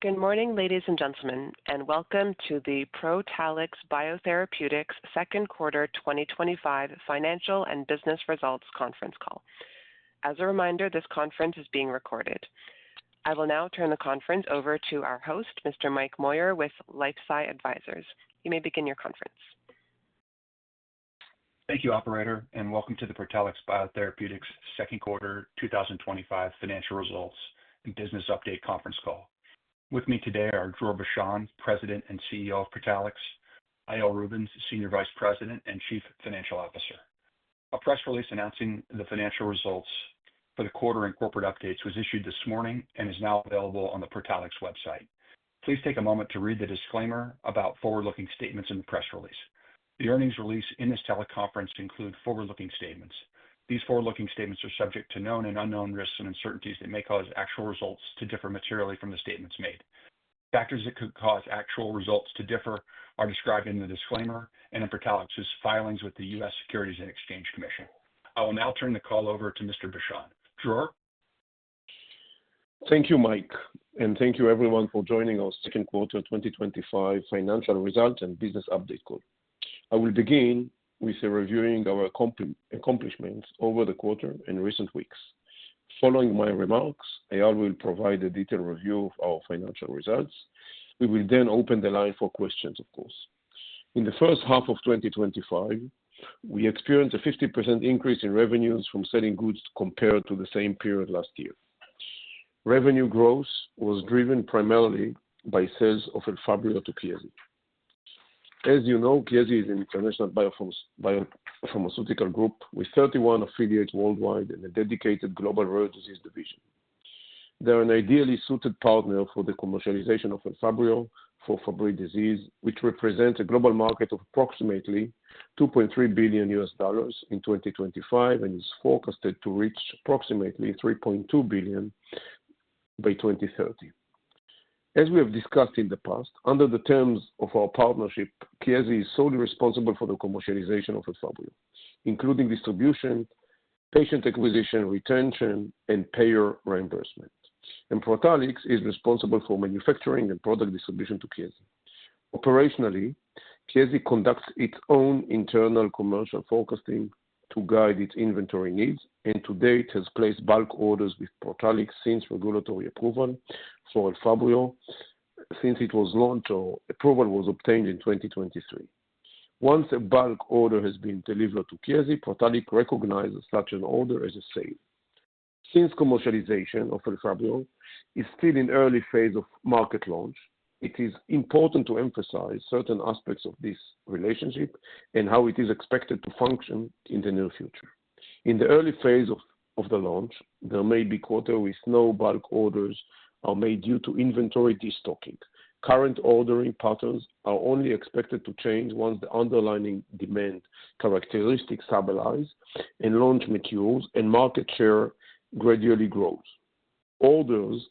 Good morning, ladies and gentlemen, and welcome to the Protalix BioTherapeutics second quarter 2025 financial and business results conference call. As a reminder, this conference is being recorded. I will now turn the conference over to our host, Mr. Mike Moyer with LifeSci Advisors. You may begin your conference. Thank you, Operator, and welcome to the Protalix BioTherapeutics second quarter 2025 financial results and business update conference call. With me today are Dror Bashan, President and CEO of Protalix, Eyal Rubin, Senior Vice President and Chief Financial Officer. A press release announcing the financial results for the quarter and corporate updates was issued this morning and is now available on the Protalix website. Please take a moment to read the disclaimer about forward-looking statements in the press release. The earnings release in this teleconference include forward-looking statements. These forward-looking statements are subject to known and unknown risks and uncertainties that may cause actual results to differ materially from the statements made. Factors that could cause actual results to differ are described in the disclaimer and in Protalix's filings with the U.S. Securities and Exchange Commission. I will now turn the call over to Mr. Bashan. Dror? Thank you, Mike, and thank you everyone for joining our second quarter 2025 financial results and business update call. I will begin with reviewing our accomplishments over the quarter and recent weeks. Following my remarks, Eyal will provide a detailed review of our financial results. We will then open the line for questions, of course. In the first half of 2025, we experienced a 50% increase in revenues from selling goods compared to the same period last year. Revenue growth was driven primarily by sales of Elfabrio to Chiesi. As you know, Chiesi is an international biopharmaceutical group with 31 affiliates worldwide and a dedicated global rare disease division. They are an ideally suited partner for the commercialization of Elfabrio for Fabry disease, which represents a global market of approximately $2.3 billion in 2025 and is forecasted to reach approximately $3.2 billion by 2030. As we have discussed in the past, under the terms of our partnership, Chiesi is solely responsible for the commercialization of Elfabrio, including distribution, patient acquisition, retention, and payer reimbursement. And Protalix is responsible for manufacturing and product distribution to Chiesi. Operationally, Chiesi conducts its own internal commercial forecasting to guide its inventory needs, and to date has placed bulk orders with Protalix since regulatory approval for Elfabrio, since it was launched or approval was obtained in 2023. Once a bulk order has been delivered to Chiesi, Protalix recognizes such an order as a sale. Since commercialization of Elfabrio is still in early phase of market launch, it is important to emphasize certain aspects of this relationship and how it is expected to function in the near future. In the early phase of the launch, there may be quarters with no bulk orders are made due to inventory destocking. Current ordering patterns are only expected to change once the underlying demand characteristics stabilize and launch matures and market share gradually grows. Orders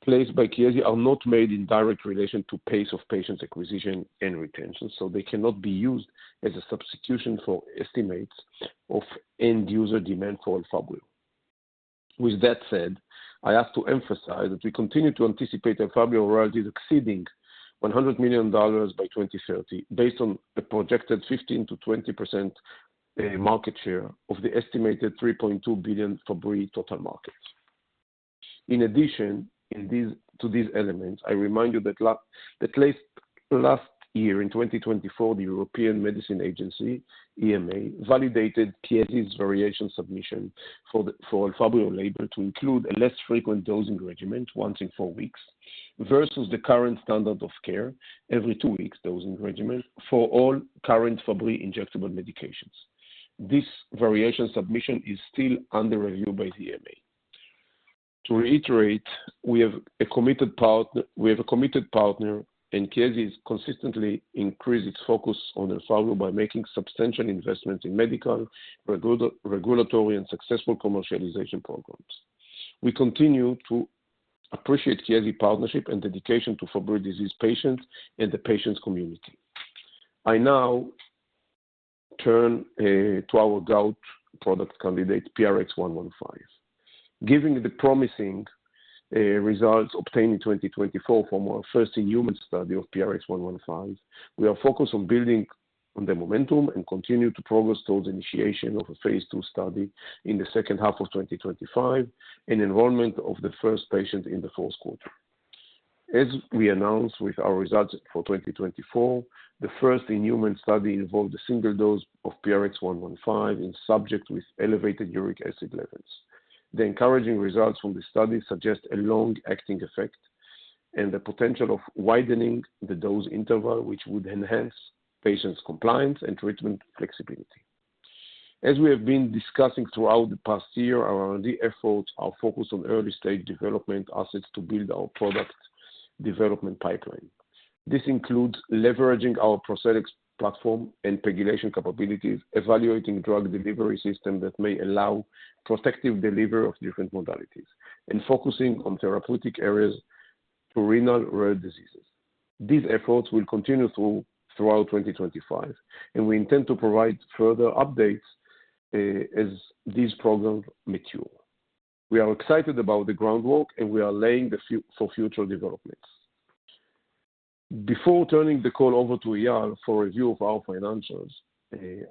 placed by Chiesi are not made in direct relation to pace of patient acquisition and retention, so they cannot be used as a substitution for estimates of end-user demand for Elfabrio. With that said, I have to emphasize that we continue to anticipate Elfabrio royalties exceeding $100 million by 2030, based on a projected 15 to 20% market share of the estimated $3.2 billion Fabry total market. In addition, to these elements, I remind you that last year, in 2024, the European Medicines Agency, EMA, validated Chiesi's variation submission for Elfabrio label to include a less frequent dosing regimen, once in 4 weeks, versus the current standard of care, every 2 weeks dosing regimen, for all current Fabry injectable medications. This variation submission is still under review by the EMA. To reiterate, we have a committed partner, and Chiesi has consistently increased its focus on Elfabrio by making substantial investments in medical, regulatory, and successful commercialization programs. We continue to appreciate Chiesi's partnership and dedication to Fabry disease patients and the patients' community. I now turn to our gout product candidate, PRX-115. Given the promising results obtained in 2024 from our first-in-human study of PRX-115, we are focused on building on the momentum and continue to progress towards initiation of a phase 2 study in the second half of 2025 and enrollment of the first patient in the fourth quarter. As we announced with our results for 2024, the first-in-human study involved a single dose of PRX-115 in subjects with elevated uric acid levels. The encouraging results from the study suggest a long-acting effect and the potential of widening the dose interval, which would enhance patients' compliance and treatment flexibility. As we have been discussing throughout the past year, our R&D efforts are focused on early-stage development assets to build our product development pipeline. This includes leveraging our Protalix platform and pegylation capabilities, evaluating drug delivery systems that may allow protective delivery of different modalities, and focusing on therapeutic areas to renal rare diseases. These efforts will continue throughout 2025, and we intend to provide further updates as these programs mature. We are excited about the groundwork, and we are laying for future developments. Before turning the call over to Eyal for a review of our financials,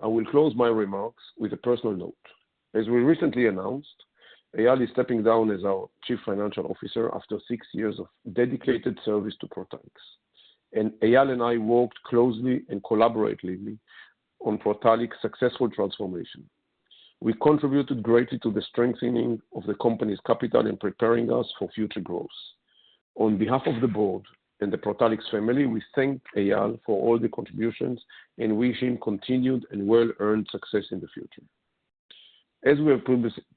I will close my remarks with a personal note. As we recently announced, Eyal is stepping down as our Chief Financial Officer after 6 years of dedicated service to Protalix. And Eyal and I worked closely and collaboratively on Protalix's successful transformation. We contributed greatly to the strengthening of the company's capital and preparing us for future growth. On behalf of the board and the Protalix family, we thank Eyal for all the contributions and wish him continued and well-earned success in the future. As we have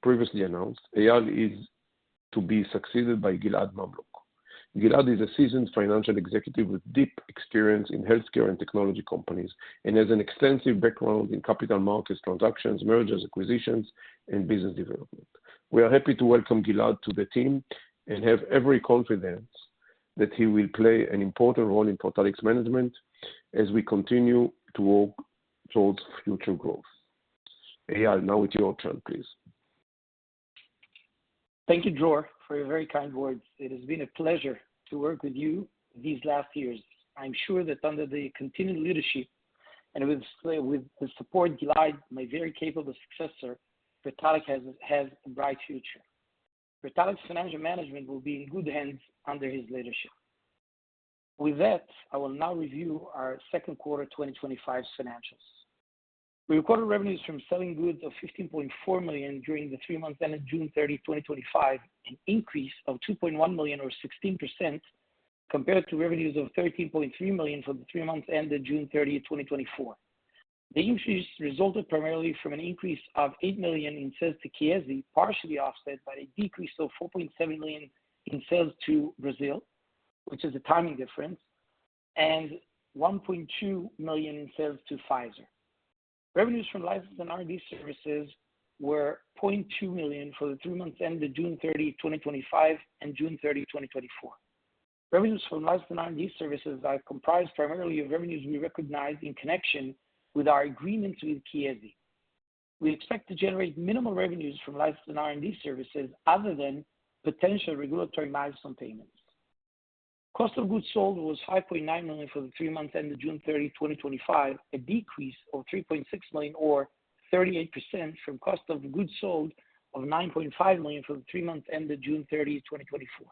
previously announced, Eyal is to be succeeded by Gilad Mamlok. Gilad is a seasoned financial executive with deep experience in healthcare and technology companies and has an extensive background in capital markets transactions, mergers, acquisitions, and business development. We are happy to welcome Gilad to the team and have every confidence that he will play an important role in Protalix management as we continue to work towards future growth. Eyal, now it's your turn, please. Thank you, Dror, for your very kind words. It has been a pleasure to work with you these last years. I'm sure that under the continued leadership and with the support of Gilad, my very capable successor, Protalix has a bright future. Protalix financial management will be in good hands under his leadership. With that, I will now review our second quarter 2025 financials. We recorded revenues from selling goods of $15.4 million during the 3 months ended June 30, 2025, an increase of $2.1 million or 16% compared to revenues of $13.3 million for the 3 months ended June 30, 2024. The increase resulted primarily from an increase of $8 million in sales to Chiesi, partially offset by a decrease of $4.7 million in sales to Brazil, which is a timing difference, and $1.2 million in sales to Pfizer. Revenues from license and R&D services were $0.2 million for the 3 months ended June 30, 2025 and June 30, 2024. Revenues from license and R&D services are comprised primarily of revenues we recognize in connection with our agreements with Chiesi. We expect to generate minimal revenues from license and R&D services other than potential regulatory milestone payments. Cost of goods sold was $5.9 million for the 3 months ended June 30, 2025, a decrease of $3.6 million or 38% from cost of goods sold of $9.5 million for the 3 months ended June 30, 2024.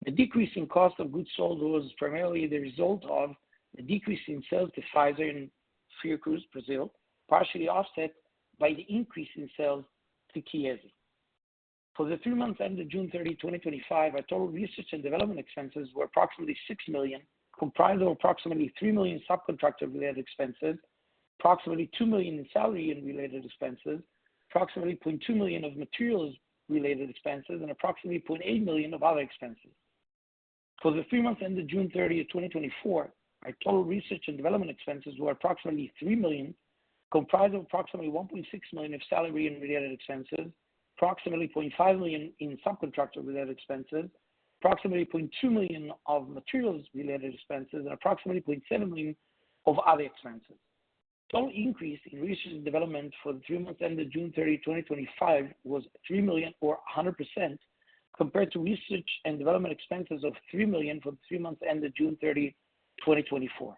The decrease in cost of goods sold was primarily the result of the decrease in sales to Pfizer in Fiocruz, Brazil, partially offset by the increase in sales to Chiesi. For the 3 months ended June 30, 2025, our total research and development expenses were approximately $6 million, comprised of approximately $3 million subcontractor-related expenses, approximately $2 million in salary and related expenses, approximately $0.2 million of materials-related expenses, and approximately $0.8 million of other expenses. For the 3 months ended June 30, 2024, our total research and development expenses were approximately $3 million, comprised of approximately $1.6 million of salary and related expenses, approximately $0.5 million in subcontractor-related expenses, approximately $0.2 million of materials-related expenses, and approximately $0.7 million of other expenses. Total increase in research and development for the 3 months ended June 30, 2025 was $3 million or 100% compared to research and development expenses of $3 million for the 3 months ended June 30, 2024.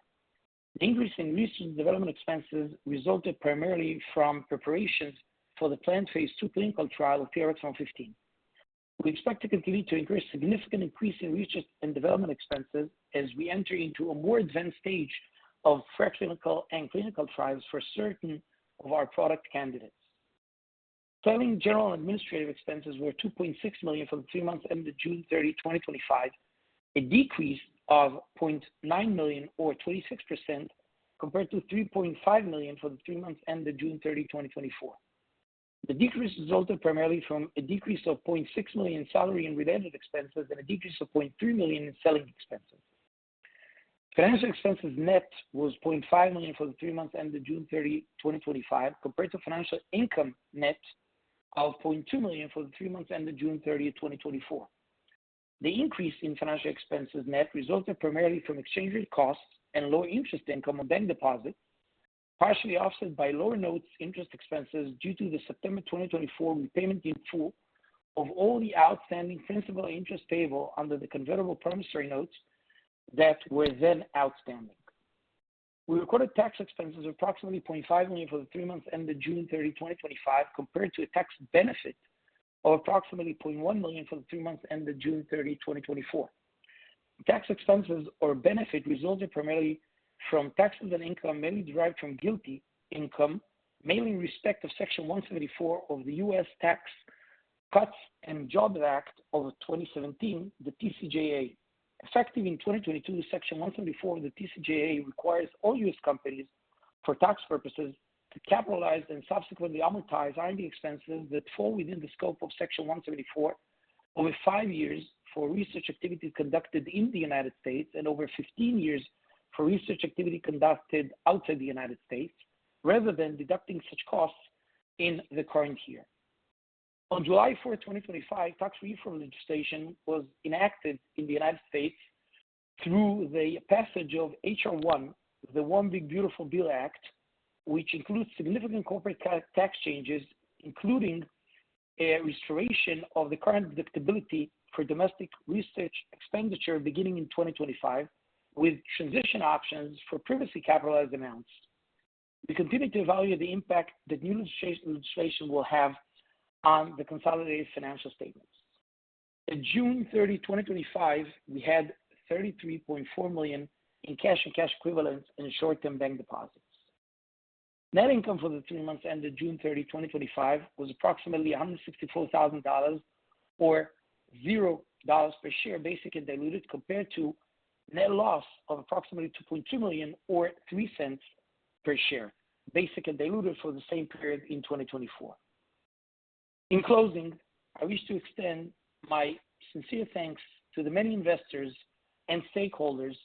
The increase in research and development expenses resulted primarily from preparations for the planned phase 2 clinical trial of PRX-115. We expect to continue to incur significant increase in research and development expenses as we enter into a more advanced stage of preclinical and clinical trials for certain of our product candidates. Selling, general, and administrative expenses were $2.6 million for the 3 months ended June 30, 2025, a decrease of $0.9 million or 26% compared to $3.5 million for the 3 months ended June 30, 2024. The decrease resulted primarily from a decrease of $0.6 million in salary and related expenses and a decrease of $0.3 million in selling expenses. Financial expenses net was $0.5 million for the 3 months ended June 30, 2025, compared to financial income net of $0.2 million for the 3 months ended June 30, 2024. The increase in financial expenses net resulted primarily from exchange rate costs and lower interest income on bank deposits, partially offset by lower notes interest expenses due to the September 2024 repayment in full of all the outstanding principal and interest payable under the convertible promissory notes that were then outstanding. We recorded tax expenses of approximately $0.5 million for the 3 months ended June 30, 2025, compared to a tax benefit of approximately $0.1 million for the 3 months ended June 30, 2024. Tax expenses or benefit resulted primarily from taxes and income mainly derived from GILTI income, mainly in respect of Section 174 of the U.S. Tax Cuts and Jobs Act of 2017, the TCJA. Effective in 2022, Section 174 of the TCJA requires all U.S. companies, for tax purposes, to capitalize and subsequently amortize R&D expenses that fall within the scope of Section 174 over 5 years for research activities conducted in the United States and over 15 years for research activity conducted outside the United States, rather than deducting such costs in the current year. On July 4, 2025, tax reform legislation was enacted in the United States through the passage of H.R. 1, the One Big Beautiful Bill Act, which includes significant corporate tax changes, including a restoration of the current deductibility for domestic research expenditure beginning in 2025, with transition options for previously capitalized amounts. We continue to evaluate the impact that new legislation will have on the consolidated financial statements. At June 30, 2025, we had $33.4 million in cash and cash equivalents and short-term bank deposits. Net income for the 3 months ended June 30, 2025 was approximately $164,000 or $0 per share basic and diluted, compared to net loss of approximately $2.2 million or 3 cents per share basic and diluted for the same period in 2024. In closing, I wish to extend my sincere thanks to the many investors and stakeholders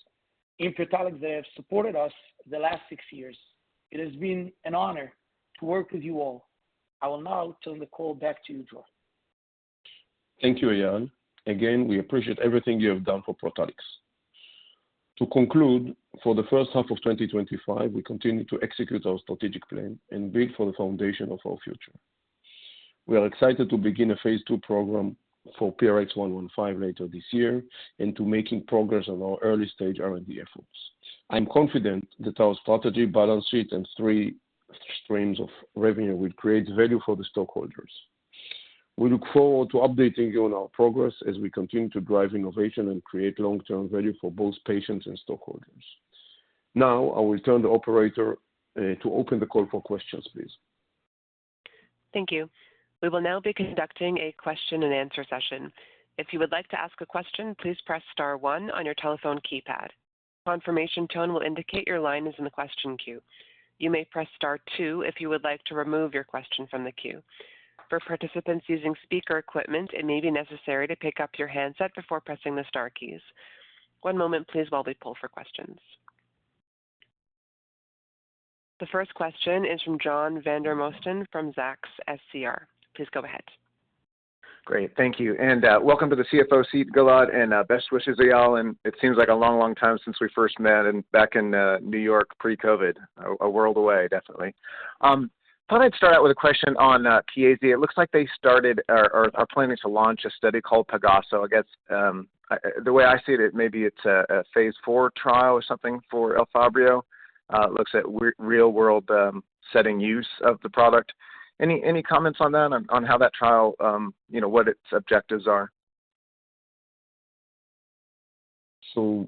in Protalix that have supported us the last 6 years. It has been an honor to work with you all. I will now turn the call back to you, Dror. Thank you, Eyal. Again, we appreciate everything you have done for Protalix. To conclude, for the first half of 2025, we continue to execute our strategic plan and build for the foundation of our future. We are excited to begin a phase 2 program for PRX-115 later this year and to making progress on our early stage R&D efforts. I'm confident that our strategy, balance sheet, and 3 streams of revenue will create value for the stockholders. We look forward to updating you on our progress as we continue to drive innovation and create long-term value for both patients and stockholders. Now, I will turn the operator to open the call for questions, please. Thank you. We will now be conducting a question and answer session. If you would like to ask a question, please press star 1 on your telephone keypad. A confirmation tone will indicate your line is in the question queue. You may press star 2 if you would like to remove your question from the queue. For participants using speaker equipment, it may be necessary to pick up your handset before pressing the star keys. One moment, please, while we pull for questions. The first question is from John Vandermosten from Zacks SCR. Please go ahead. Great, thank you. And welcome to the CFO seat, Gilad, and best wishes, Eyal. And it seems like a long, long time since we first met and back in New York pre-COVID, a world away, definitely. thought I'd start out with a question on Chiesi. It looks like they started or are planning to launch a study called Pegaso. I guess the way I see it, maybe it's a phase 4 trial or something for Elfabrio. It looks at real-world setting use of the product. Any comments on that, on how that trial, what its objectives are? So,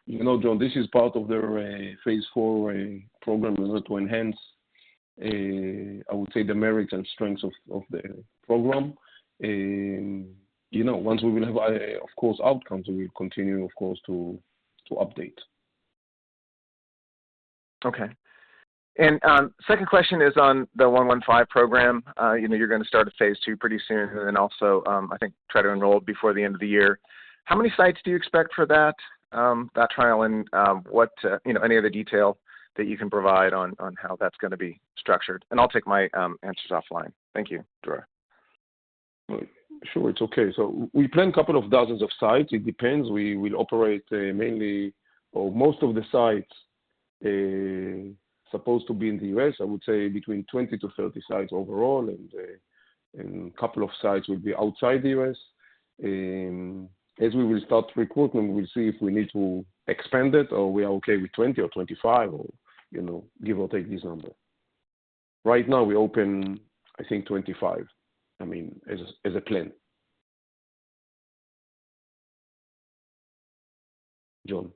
John, this is part of their phase 4 program in order to enhance, I would say, the merits and strengths of the program. Once we will have, of course, outcomes, we will continue, of course, to update. Okay. And second question is on the 115 program. You're going to start a phase 2 pretty soon, and then also, I think, try to enroll before the end of the year. How many sites do you expect for that trial, and what any other detail that you can provide on how that's going to be structured? And I'll take my answers offline. Thank you, Dror. Sure, it's okay. So we plan a couple of dozens of sites. It depends. We will operate mainly, or most of the sites supposed to be in the U.S. I would say between 20 to 30 sites overall, and a couple of sites will be outside the U.S. As we will start recruitment, we'll see if we need to expand it, or we are okay with 20 or 25, or give or take this number. Right now, we open, I think, 25. As a plan. John.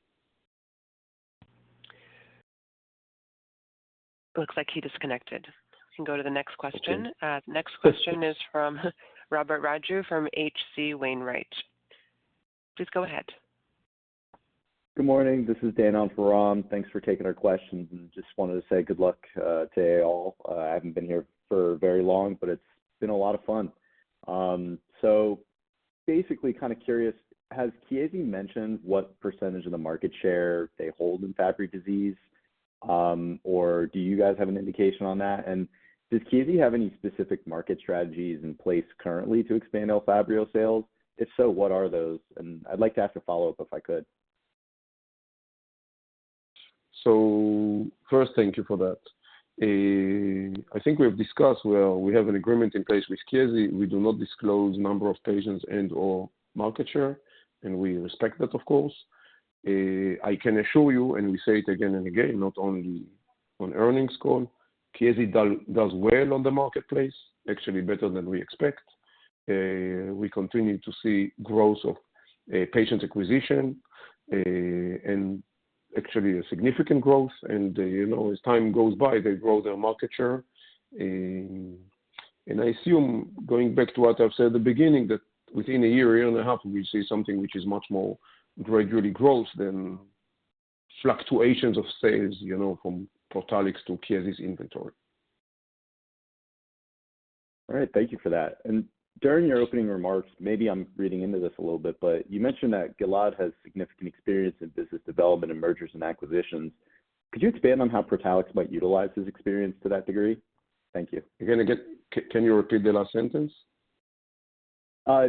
Looks like he disconnected. We can go to the next question. Okay. Next question is from Robert Raju from H.C. Wainwright. Please go ahead. Good morning. This is Dan on for Ram. Thanks for taking our questions, and just wanted to say good luck to you all. I haven't been here for very long, but it's been a lot of fun. So basically kind of curious, has Chiesi mentioned what percentage of the market share they hold in Fabry disease? Or do you guys have an indication on that? And does Chiesi have any specific market strategies in place currently to expand Elfabrio sales? If so, what are those? And I'd like to ask a follow-up if I could. So first, thank you for that. I think we have discussed, we have an agreement in place with Chiesi. We do not disclose number of patients and or market share, and we respect that, of course. I can assure you, and we say it again and again, not only on earnings call, Chiesi does well on the marketplace, actually better than we expect. We continue to see growth of patient acquisition and actually a significant growth. And, as time goes by, they grow their market share. And I assume, going back to what I've said at the beginning, that within a year and a half, we'll see something which is much more gradually growth than fluctuations of sales, from Protalix to Chiesi's inventory. All right, thank you for that. And during your opening remarks, maybe I'm reading into this a little bit, but you mentioned that Gilad has significant experience in business development and mergers and acquisitions. Could you expand on how Protalix might utilize his experience to that degree? Thank you. Again, can you repeat the last sentence?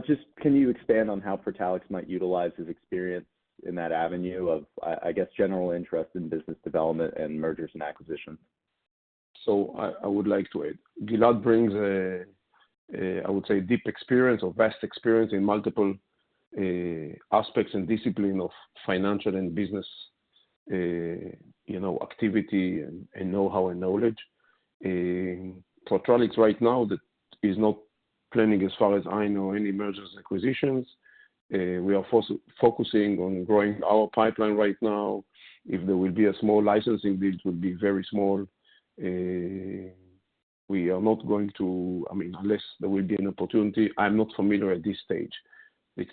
Just can you expand on how Protalix might utilize his experience in that avenue of, I guess, general interest in business development and mergers and acquisitions? So I would like to add, Gilad brings I would say deep experience or vast experience in multiple aspects and discipline of financial and business, activity and know-how and knowledge. Protalix right now that is not planning, as far as I know, any mergers and acquisitions. We are focusing on growing our pipeline right now. If there will be a small licensing deal, it will be very small. We are not going to, unless there will be an opportunity. I'm not familiar at this stage. I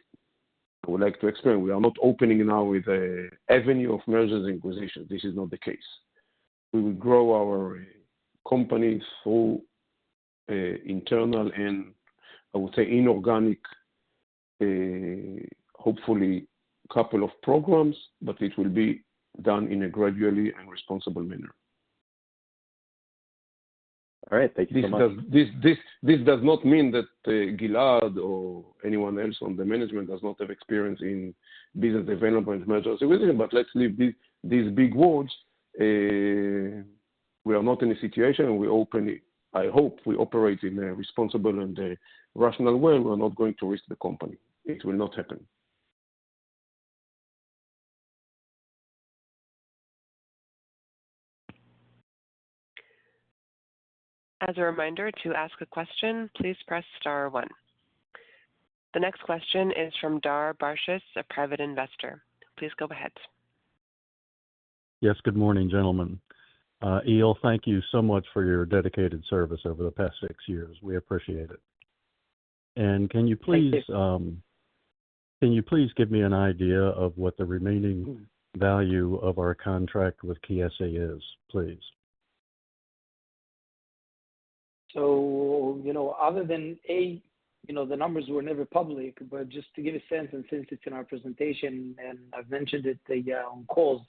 would like to explain. We are not opening now with an avenue of mergers and acquisitions. This is not the case. We will grow our company through internal and, I would say, inorganic, hopefully, couple of programs, but it will be done in a gradually and responsible manner. All right, thank you so much. This does not mean that Gilad or anyone else on the management does not have experience in business development, mergers, but let's leave these big words. We are not in a situation, and we open I hope we operate in a responsible and rational way. We're not going to risk the company. It will not happen. As a reminder, to ask a question, please press star 1. The next question is from Dar Barshis, a private investor. Please go ahead. Yes, good morning, gentlemen. Eyal, thank you so much for your dedicated service over the past 6 years. We appreciate it. And can you please give me an idea of what the remaining value of our contract with KSA is, please? So, other than the numbers were never public, but just to give a sense, and since it's in our presentation, and I've mentioned it on calls,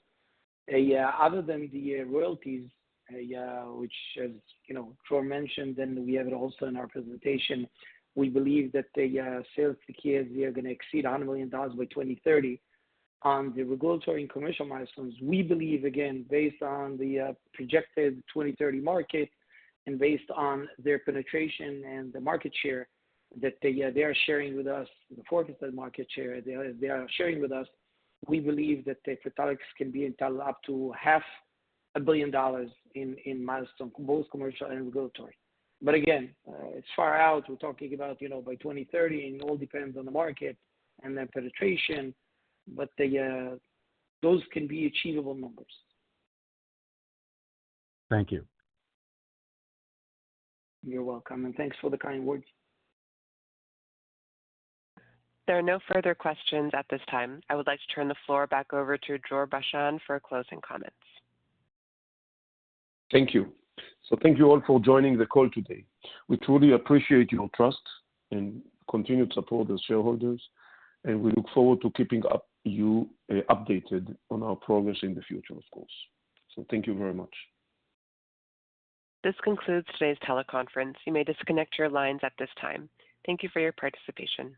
other than the royalties, which, as Dror mentioned, and we have it also in our presentation, we believe that the sales to KSA are going to exceed $100 million by 2030. On the regulatory and commercial milestones, we believe, again, based on the projected 2030 market and based on their penetration and the market share that they are sharing with us, the forecasted market share they are sharing with us, we believe that Protalix can be entitled up to $500 million in milestone, both commercial and regulatory. But again, it's far out. We're talking about, by 2030, and it all depends on the market and then penetration, but those can be achievable numbers. Thank you. You're welcome, and thanks for the kind words. There are no further questions at this time. I would like to turn the floor back over to Dror Bashan for closing comments. Thank you. So thank you all for joining the call today. We truly appreciate your trust and continued support as shareholders, and we look forward to keeping you updated on our progress in the future, of course. So thank you very much. This concludes today's teleconference. You may disconnect your lines at this time. Thank you for your participation.